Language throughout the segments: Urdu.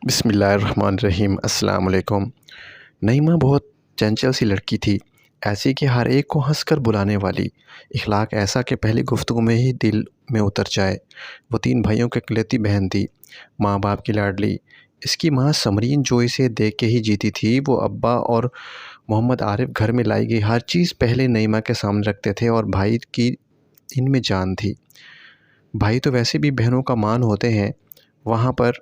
بسم اللہ الرحمن الرحیم۔ السلام علیکم۔ نعیمہ بہت چنچل سی لڑکی تھی، ایسی کہ ہر ایک کو ہنس کر بلانے والی، اخلاق ایسا کہ پہلی گفتگو میں ہی دل میں اتر جائے۔ وہ 3 بھائیوں کی اکلوتی بہن تھی، ماں باپ کی لاڈلی۔ اس کی ماں سمرین جو اسے دیکھ کے ہی جیتی تھی، وہ ابا اور محمد عارف گھر میں لائی گئی ہر چیز پہلے نعیمہ کے سامنے رکھتے تھے، اور بھائی کی ان میں جان تھی۔ بھائی تو ویسے بھی بہنوں کا مان ہوتے ہیں، وہاں پر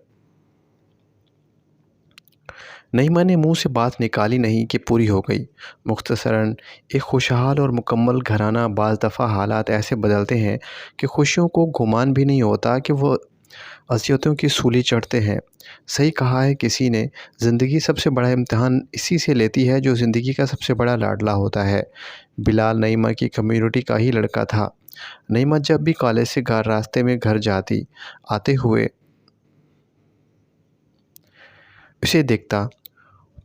نعیمہ نے منہ سے بات نکالی نہیں کہ پوری ہو گئی۔ مختصراً ایک خوشحال اور مکمل گھرانہ۔ بعض دفعہ حالات ایسے بدلتے ہیں کہ خوشیوں کو گمان بھی نہیں ہوتا کہ وہ اذیتوں کی سولی چڑھتے ہیں۔ صحیح کہا ہے کسی نے، زندگی سب سے بڑا امتحان اسی سے لیتی ہے جو زندگی کا سب سے بڑا لاڈلا ہوتا ہے۔ بلال نعیمہ کی کمیونٹی کا ہی لڑکا تھا۔ نعیمہ جب بھی کالج سے راستے میں گھر آتے ہوئے اسے دیکھتا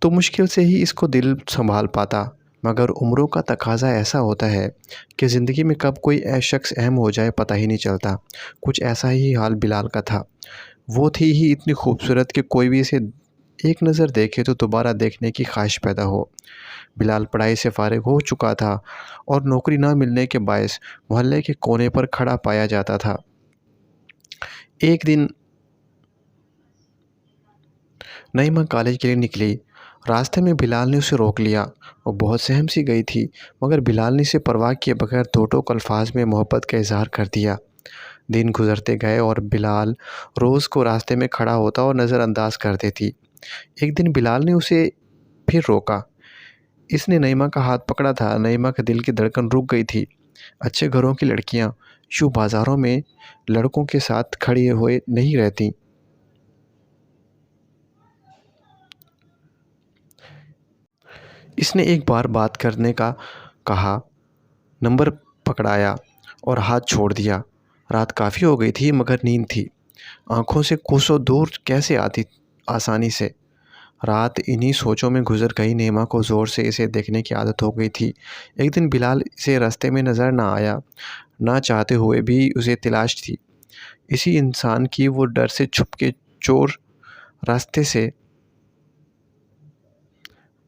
تو مشکل سے ہی اس کو دل سنبھال پاتا، مگر عمروں کا تقاضا ایسا ہوتا ہے کہ زندگی میں کب کوئی شخص اہم ہو جائے پتہ ہی نہیں چلتا۔ کچھ ایسا ہی حال بلال کا تھا۔ وہ تھی ہی اتنی خوبصورت کہ کوئی بھی اسے ایک نظر دیکھے تو دوبارہ دیکھنے کی خواہش پیدا ہو۔ بلال پڑھائی سے فارغ ہو چکا تھا اور نوکری نہ ملنے کے باعث محلے کے کونے پر کھڑا پایا جاتا تھا۔ ایک دن نعیمہ کالج کے لیے نکلی۔ راستے میں بلال نے اسے روک لیا۔ وہ بہت سہم سی گئی تھی، مگر بلال نے اسے پرواہ کیے بغیر دو ٹوک الفاظ میں محبت کا اظہار کر دیا۔ دن گزرتے گئے اور بلال روز کو راستے میں کھڑا ہوتا اور نظر انداز کر دیتی۔ ایک دن بلال نے اسے پھر روکا۔ اس نے نعیمہ کا ہاتھ پکڑا تھا۔ نعیمہ کے دل کی دھڑکن رک گئی تھی۔ اچھے گھروں کی لڑکیاں یوں بازاروں میں لڑکوں کے ساتھ کھڑی ہوئے نہیں رہتی۔ اس نے ایک بار بات کرنے کا کہا، نمبر پکڑایا اور ہاتھ چھوڑ دیا۔ رات کافی ہو گئی تھی مگر نیند تھی۔ آنکھوں سے کوسوں دور کیسے آتی آسانی سے۔ رات انہی سوچوں میں گزر گئی۔ نعیمہ کو زور سے اسے دیکھنے کی عادت ہو گئی تھی۔ ایک دن بلال اسے راستے میں نظر نہ آیا۔ نہ چاہتے ہوئے بھی اسے تلاش تھی اسی انسان کی۔ وہ ڈر سے چھپ کے چور راستے سے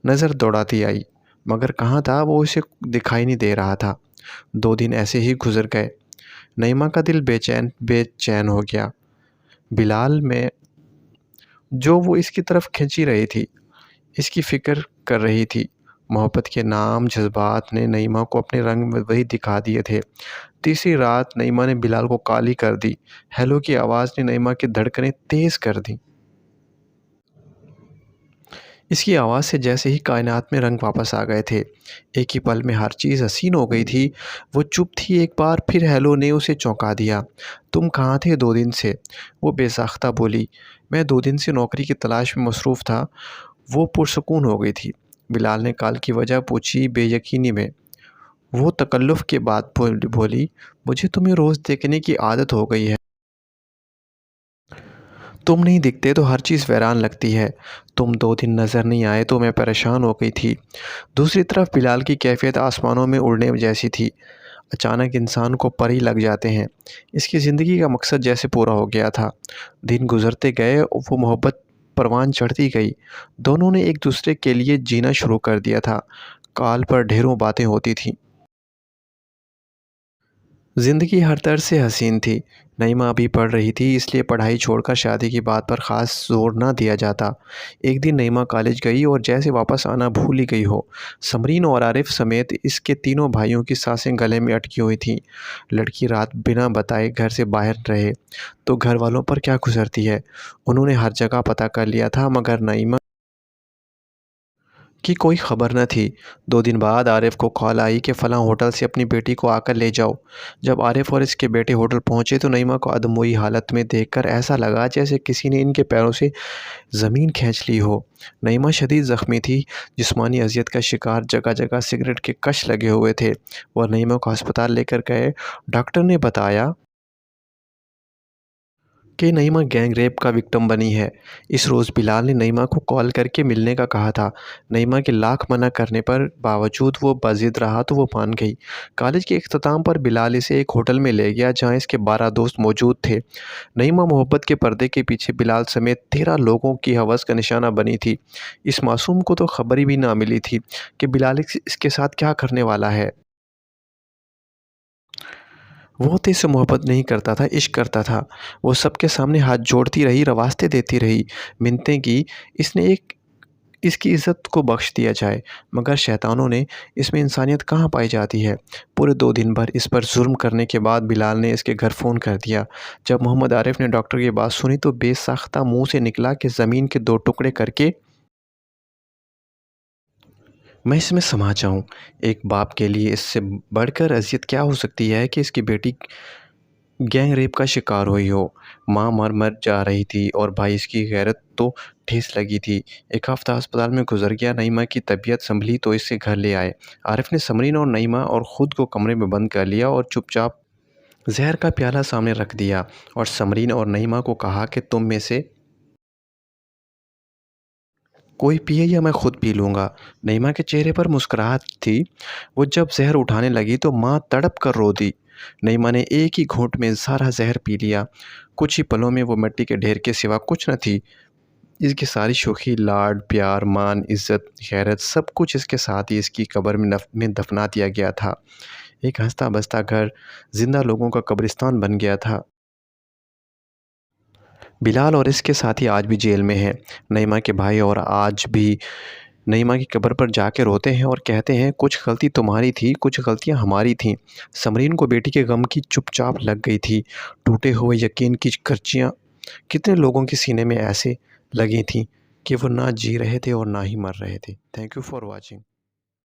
نظر دوڑاتی آئی، مگر کہاں تھا وہ اسے دکھائی نہیں دے رہا تھا۔ 2 دن ایسے ہی گزر گئے۔ نعیمہ کا دل بے چین ہو گیا۔ بلال میں جو وہ اس کی طرف کھینچی رہی تھی، اس کی فکر کر رہی تھی۔ محبت کے نام جذبات نے نعیمہ کو اپنے رنگ میں وہی دکھا دیے تھے۔ تیسری رات نعیمہ نے بلال کو کالی کر دی۔ ہیلو کی آواز نے نعیمہ کی دھڑکنیں تیز کر دیں۔ اس کی آواز سے جیسے ہی کائنات میں رنگ واپس آ گئے تھے۔ ایک ہی پل میں ہر چیز حسین ہو گئی تھی۔ وہ چپ تھی، ایک بار پھر ہیلو نے اسے چونکا دیا۔ تم کہاں تھے 2 دن سے؟ وہ بے ساختہ بولی۔ میں 2 دن سے نوکری کی تلاش میں مصروف تھا۔ وہ پرسکون ہو گئی تھی۔ بلال نے کال کی وجہ پوچھی بے یقینی میں۔ وہ تکلف کے بعد بولی، مجھے تمہیں روز دیکھنے کی عادت ہو گئی ہے۔ تم نہیں دکھتے تو ہر چیز ویران لگتی ہے۔ تم 2 دن نظر نہیں آئے تو میں پریشان ہو گئی تھی۔ دوسری طرف بلال کی کیفیت آسمانوں میں اڑنے جیسی تھی۔ اچانک انسان کو پر ہی لگ جاتے ہیں۔ اس کی زندگی کا مقصد جیسے پورا ہو گیا تھا۔ دن گزرتے گئے، وہ محبت پروان چڑھتی گئی۔ دونوں نے ایک دوسرے کے لیے جینا شروع کر دیا تھا۔ کال پر ڈھیروں باتیں ہوتی تھیں۔ زندگی ہر طرح سے حسین تھی۔ نعیمہ ابھی پڑھ رہی تھی، اس لیے پڑھائی چھوڑ کر شادی کی بات پر خاص زور نہ دیا جاتا۔ ایک دن نعیمہ کالج گئی اور جیسے واپس آنا بھول ہی گئی ہو۔ سمرین اور عارف سمیت اس کے تینوں بھائیوں کی سانسیں گلے میں اٹکی ہوئی تھیں۔ لڑکی رات بنا بتائے گھر سے باہر رہے تو گھر والوں پر کیا گزرتی ہے۔ انہوں نے ہر جگہ پتہ کر لیا تھا، مگر نعیمہ کی کوئی خبر نہ تھی۔ 2 دن بعد عارف کو کال آئی کہ فلاں ہوٹل سے اپنی بیٹی کو آ کر لے جاؤ۔ جب عارف اور اس کے بیٹے ہوٹل پہنچے تو نعیمہ کو ادموئی حالت میں دیکھ کر ایسا لگا جیسے کسی نے ان کے پیروں سے زمین کھینچ لی ہو۔ نعیمہ شدید زخمی تھی، جسمانی اذیت کا شکار، جگہ جگہ سگریٹ کے کش لگے ہوئے تھے۔ وہ نعیمہ کو ہسپتال لے کر گئے۔ ڈاکٹر نے بتایا کہ نعیمہ گینگ ریپ کا وکٹم بنی ہے۔ اس روز بلال نے نعیمہ کو کال کر کے ملنے کا کہا تھا۔ نعیمہ کے لاکھ منع کرنے پر باوجود وہ بضد رہا تو وہ مان گئی۔ کالج کے اختتام پر بلال اسے ایک ہوٹل میں لے گیا جہاں اس کے 12 دوست موجود تھے۔ نعیمہ محبت کے پردے کے پیچھے بلال سمیت 13 لوگوں کی ہوس کا نشانہ بنی تھی۔ اس معصوم کو تو خبر بھی نہ ملی تھی کہ بلال اس کے ساتھ کیا کرنے والا ہے۔ وہ تو اس سے محبت نہیں کرتا تھا، عشق کرتا تھا۔ وہ سب کے سامنے ہاتھ جوڑتی رہی، رواستے دیتی رہی، منتیں کی اس کی عزت کو بخش دیا جائے، مگر شیطانوں نے اس میں انسانیت کہاں پائی جاتی ہے۔ پورے 2 دن بھر اس پر ظلم کرنے کے بعد بلال نے اس کے گھر فون کر دیا۔ جب محمد عارف نے ڈاکٹر کی بات سنی تو بے ساختہ منہ سے نکلا کہ زمین کے 2 ٹکڑے کر کے میں اس میں سما جاؤں۔ ایک باپ کے لیے اس سے بڑھ کر اذیت کیا ہو سکتی ہے کہ اس کی بیٹی گینگ ریپ کا شکار ہوئی ہو۔ ماں مر مر جا رہی تھی اور بھائی اس کی غیرت تو ٹھیس لگی تھی۔ 1 ہفتہ ہسپتال میں گزر گیا۔ نعیمہ کی طبیعت سنبھلی تو اسے گھر لے آئے۔ عارف نے سمرین اور نعیمہ اور خود کو کمرے میں بند کر لیا اور چپ چاپ زہر کا پیالہ سامنے رکھ دیا اور سمرین اور نعیمہ کو کہا کہ تم میں سے کوئی پیے یا میں خود پی لوں گا۔ نعیمہ کے چہرے پر مسکراہٹ تھی۔ وہ جب زہر اٹھانے لگی تو ماں تڑپ کر رو دی۔ نعیمہ نے ایک ہی گھونٹ میں سارا زہر پی لیا۔ کچھ ہی پلوں میں وہ مٹی کے ڈھیر کے سوا کچھ نہ تھی۔ اس کی ساری شوخی، لاڈ، پیار، مان، عزت، غیرت، سب کچھ اس کے ساتھ ہی اس کی قبر میں دفنا دیا گیا تھا۔ ایک ہنستا بستا گھر زندہ لوگوں کا قبرستان بن گیا تھا۔ بلال اور اس کے ساتھی آج بھی جیل میں ہیں۔ نعیمہ کے بھائی اور آج بھی نعیمہ کی قبر پر جا کے روتے ہیں اور کہتے ہیں کچھ غلطی تمہاری تھی، کچھ غلطیاں ہماری تھیں۔ سمرین کو بیٹی کے غم کی چپ چاپ لگ گئی تھی۔ ٹوٹے ہوئے یقین کی کرچیاں کتنے لوگوں کے سینے میں ایسے لگی تھیں کہ وہ نہ جی رہے تھے اور نہ ہی مر رہے تھے۔ Thank you for watching.